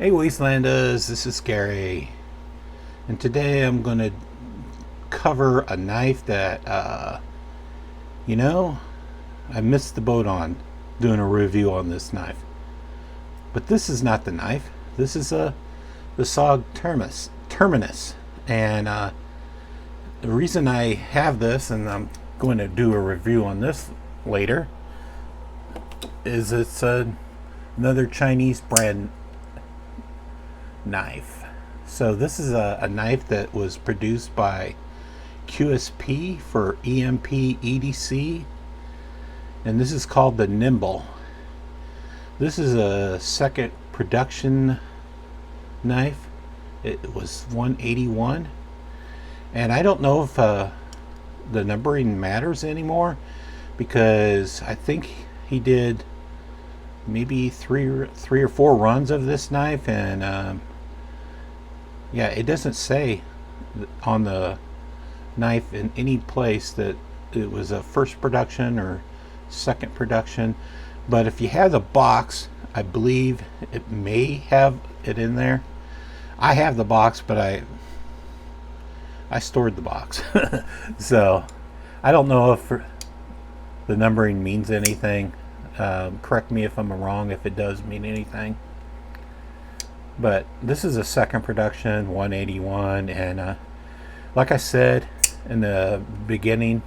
Hey Wastelanders, this is Gary, and today I'm going to cover a knife that, I missed the boat on doing a review on this knife. But this is not the knife. This is the SOG Terminus, and the reason I have this, and I'm going to do a review on this later, is it's another Chinese brand knife. So this is a knife that was produced by QSP for EMP EDC, and this is called the Nymble. This is a second production knife. It was 181, and I don't know if the numbering matters anymore, because I think he did maybe three or four runs of this knife, and yeah, it doesn't say on the knife in any place that it was a first production or second production. But if you have the box, I believe it may have it in there. I have the box, but I stored the box. So I don't know if the numbering means anything. Correct me if I'm wrong, if it does mean anything. But this is a second production, 181, and like I said in the beginning,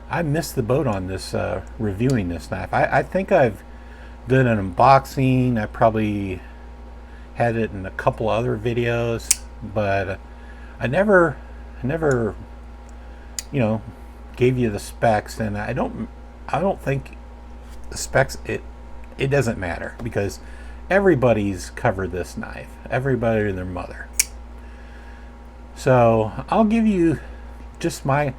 I missed the boat on this reviewing this knife. I think I've done an unboxing. I probably had it in a couple other videos, but I never gave you the specs, and I don't think the specs, it doesn't matter, because everybody's covered this knife, everybody and their mother. So I'll give you just my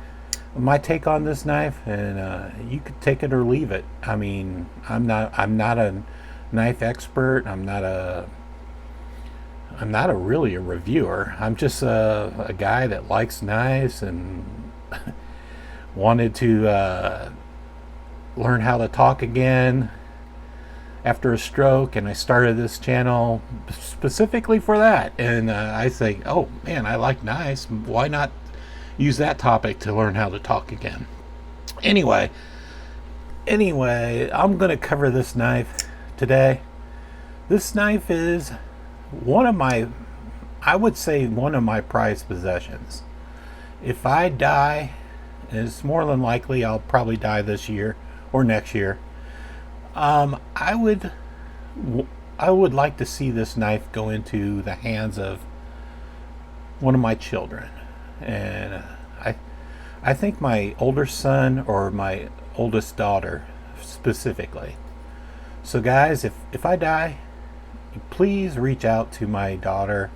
take on this knife, and you could take it or leave it. I mean, I'm not a knife expert. I'm not really a reviewer. I'm just a guy that likes knives and wanted to learn how to talk again after a stroke, and I started this channel specifically for that. And I think, oh man, I like knives. Why not use that topic to learn how to talk again? Anyway, I'm going to cover this knife today. This knife is one of my prized possessions. If I die, and it's more than likely I'll probably die this year or next year, I would like to see this knife go into the hands of one of my children. And I think my older son or my oldest daughter specifically. So guys, if I die, please reach out to my daughter.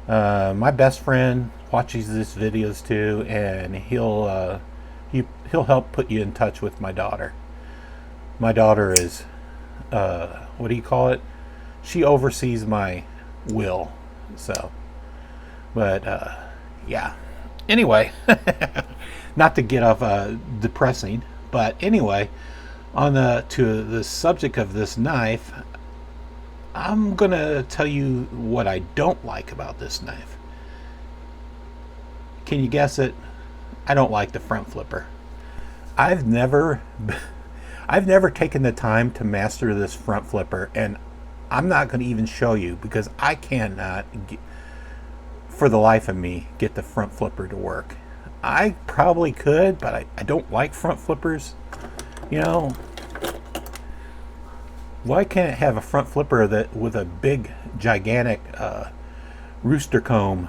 My best friend watches these videos too, and he'll help put you in touch with my daughter. My daughter is, what do you call it? She oversees my will. So, but yeah. Anyway, not to get off depressing, but anyway, to the subject of this knife, I'm gonna tell you what I don't like about this knife. Can you guess it? I don't like the front flipper. I've never taken the time to master this front flipper, and I'm not going to even show you, because I cannot for the life of me get the front flipper to work. I probably could, but I don't like front flippers. You know, why can't it have a front flipper that with a big gigantic rooster comb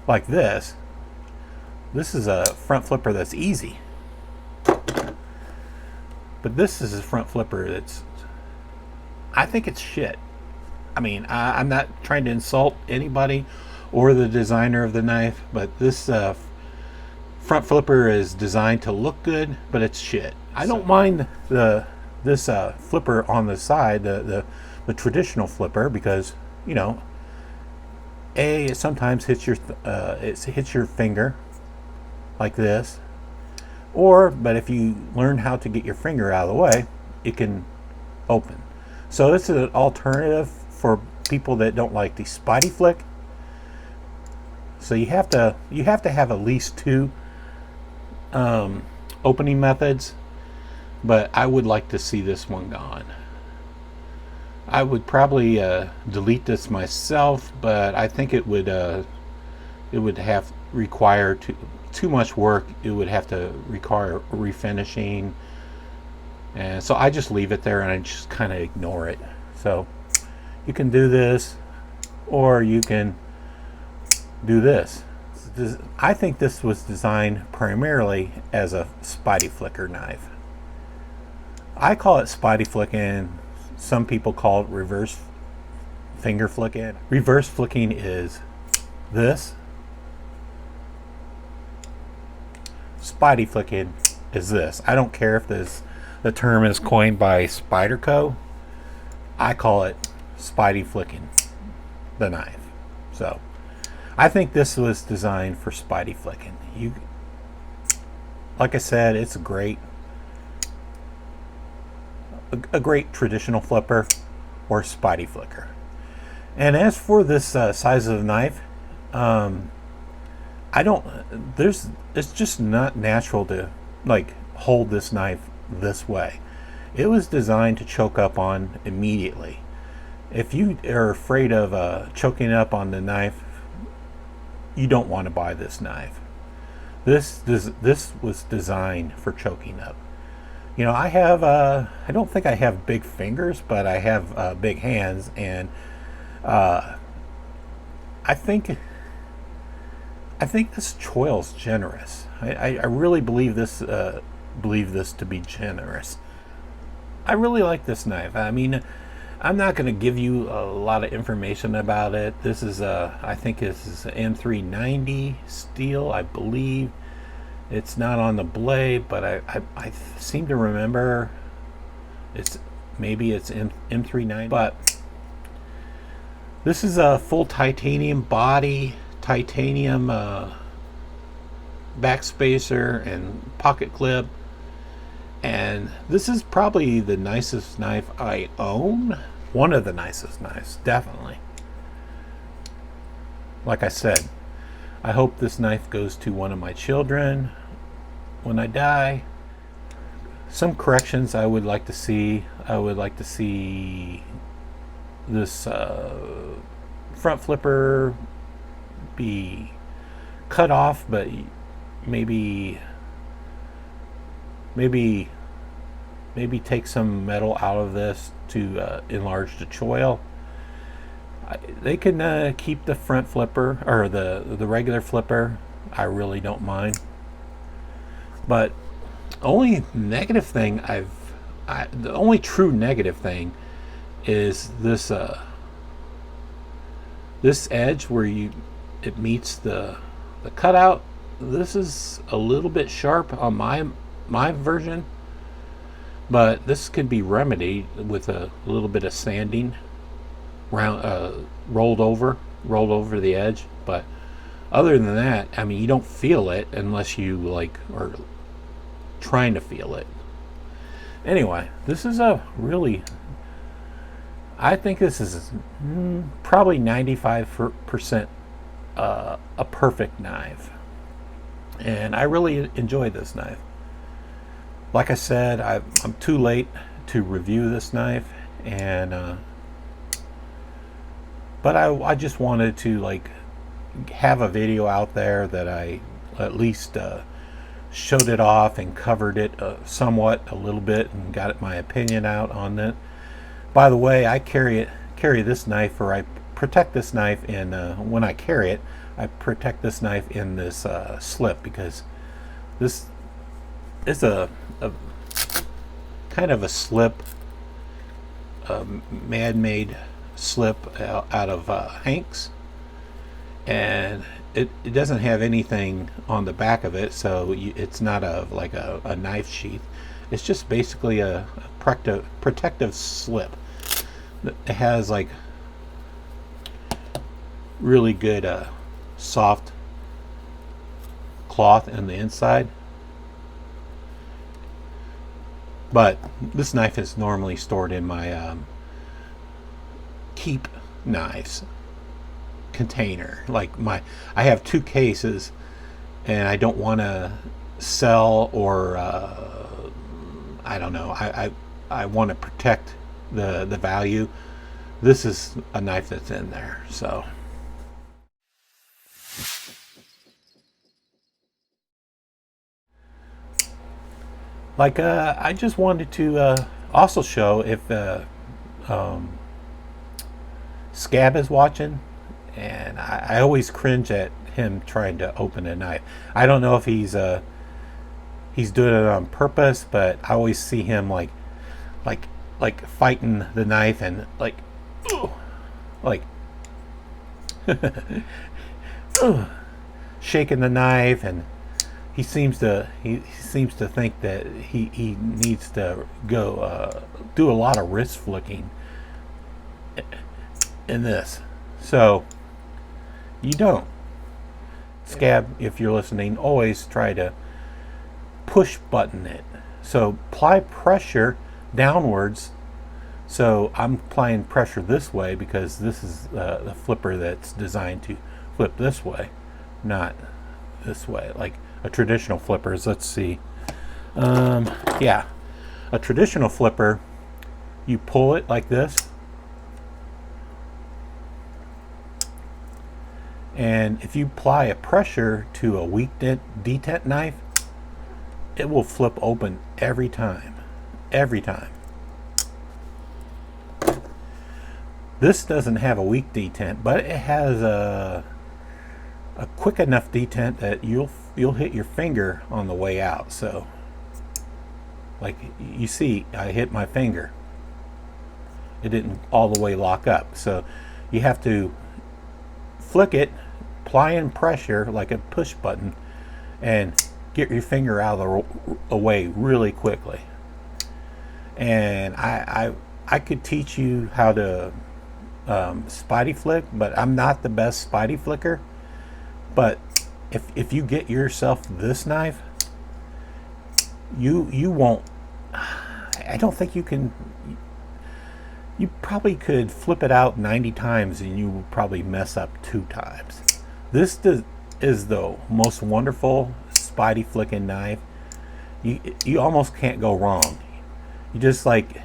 like this? This is a front flipper that's easy. But this is a front flipper that's, I think it's shit. I mean, I'm not trying to insult anybody or the designer of the knife, but this front flipper is designed to look good, but it's shit. I don't mind this flipper on the side, the traditional flipper, because, you know, it sometimes hits your finger like this. But if you learn how to get your finger out of the way, it can open. So it's an alternative for people that don't like the spotty flick. So you have to have at least 2 opening methods, but I would like to see this one gone. I would probably delete this myself, but I think it would have require too much work. It would have to require refinishing, and so I just leave it there and I just kind of ignore it. So you can do this, or you can do this. I think this was designed primarily as a spotty flicker knife. I call it spotty flicking. Some people call it reverse finger flicking. Reverse flicking is this. Spotty flicking is this. I don't care if the term is coined by Spyderco. I call it spotty flicking the knife. So I think this was designed for spotty flicking. Like I said, it's a great traditional flipper or spotty flicker. And as for this size of the knife, it's just not natural to like hold this knife this way. It was designed to choke up on immediately. If you are afraid of choking up on the knife, you don't want to buy this knife. This was designed for choking up. You know, I have I don't think I have big fingers, but I have big hands, and I think this choil's generous. I really believe this to be generous. I really like this knife. I mean, I'm not going to give you a lot of information about it. This is I think this is an M390 steel, I believe. It's not on the blade, but I seem to remember maybe it's M390. But this is a full titanium body, titanium backspacer and pocket clip, and this is probably the nicest knife I own. One of the nicest knives, definitely. Like I said, I hope this knife goes to one of my children when I die. Some corrections I would like to see. I would like to see this front flipper be cut off, but maybe take some metal out of this to enlarge the choil. They can keep the front flipper, or the regular flipper. I really don't mind. But only negative thing the only true negative thing is this this edge where it meets the cutout. This is a little bit sharp on my version, but this could be remedied with a little bit of sanding, rolled over the edge. But other than that, I mean, you don't feel it unless you like are trying to feel it. Anyway, this is I think this is probably 95% a perfect knife, and I really enjoy this knife. Like I said, I'm too late to review this knife, and but I just wanted to like have a video out there that I at least showed it off and covered it somewhat a little bit and got my opinion out on it. By the way, I carry this knife, or I protect this knife in when I carry it, I protect this knife in this slip, because this is a kind of a slip, man-made slip out of Hanks, and it doesn't have anything on the back of it, so it's not like a knife sheath. It's just basically a protective slip. It has like really good soft cloth on the inside. But this knife is normally stored in my keep knives container. Like I have 2 cases, and I don't want to sell, or I don't know. I want to protect the value. This is a knife that's in there. So like I just wanted to also show if Scab is watching, and I always cringe at him trying to open a knife. I don't know if he's doing it on purpose, but I always see him like fighting the knife and like shaking the knife, and he seems to think that he needs to go do a lot of wrist flicking in this. So you don't. Scab, if you're listening, always try to push button it. So apply pressure downwards. So I'm applying pressure this way because this is the flipper that's designed to flip this way, not this way like a traditional flippers. Let's see. Yeah, a traditional flipper, you pull it like this, and if you apply a pressure to a weak detent knife, it will flip open every time. Every time. This doesn't have a weak detent, but it has a quick enough detent that you'll hit your finger on the way out. So like you see, I hit my finger. It didn't all the way lock up. So you have to flick it, applying pressure like a push button, and get your finger out of the way really quickly. And I could teach you how to spidey flick, but I'm not the best spidey flicker. But if you get yourself this knife, you won't, I don't think you can. You probably could flip it out 90 times and you will probably mess up 2 times. This is the most wonderful spidey flicking knife. You almost can't go wrong. You just like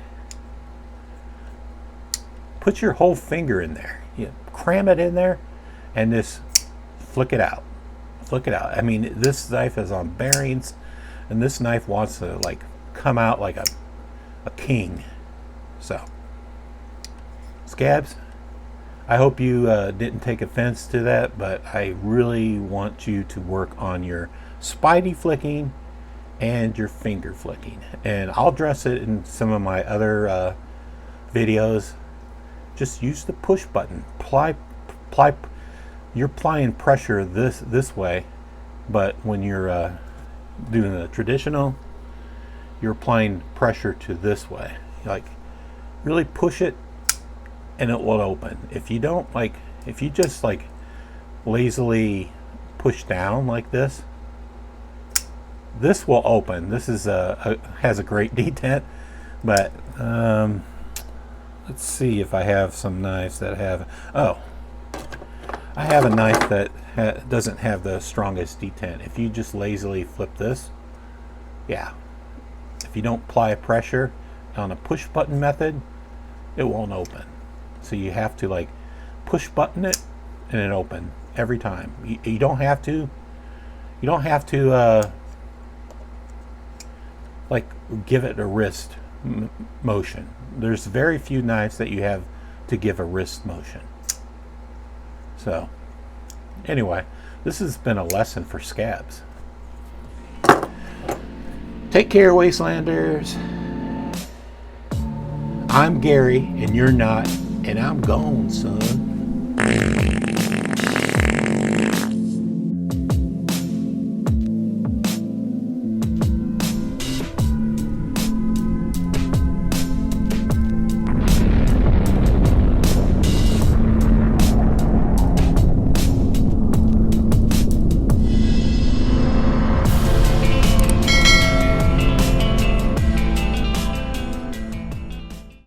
put your whole finger in there. You cram it in there and just flick it out. Flick it out. I mean, this knife is on bearings, and this knife wants to like come out like a king. So Scabs, I hope you didn't take offense to that, but I really want you to work on your spidey flicking and your finger flicking, and I'll address it in some of my other videos. Just use the push button. You're applying pressure this way, but when you're doing the traditional, you're applying pressure to this way. Like really push it and it will open. If you don't, like if you just like lazily push down like this, this will open. This is has a great detent, but let's see if I have some knives that have. Oh, I have a knife that doesn't have the strongest detent. If you just lazily flip this, yeah, if you don't apply pressure on a push button method, it won't open. So you have to like push button it and it open every time. You don't have to. You don't have to like give it a wrist motion. There's very few knives that you have to give a wrist motion. So anyway, this has been a lesson for Scabs. Take care, Wastelanders. I'm Gary and you're not, and I'm gone, son.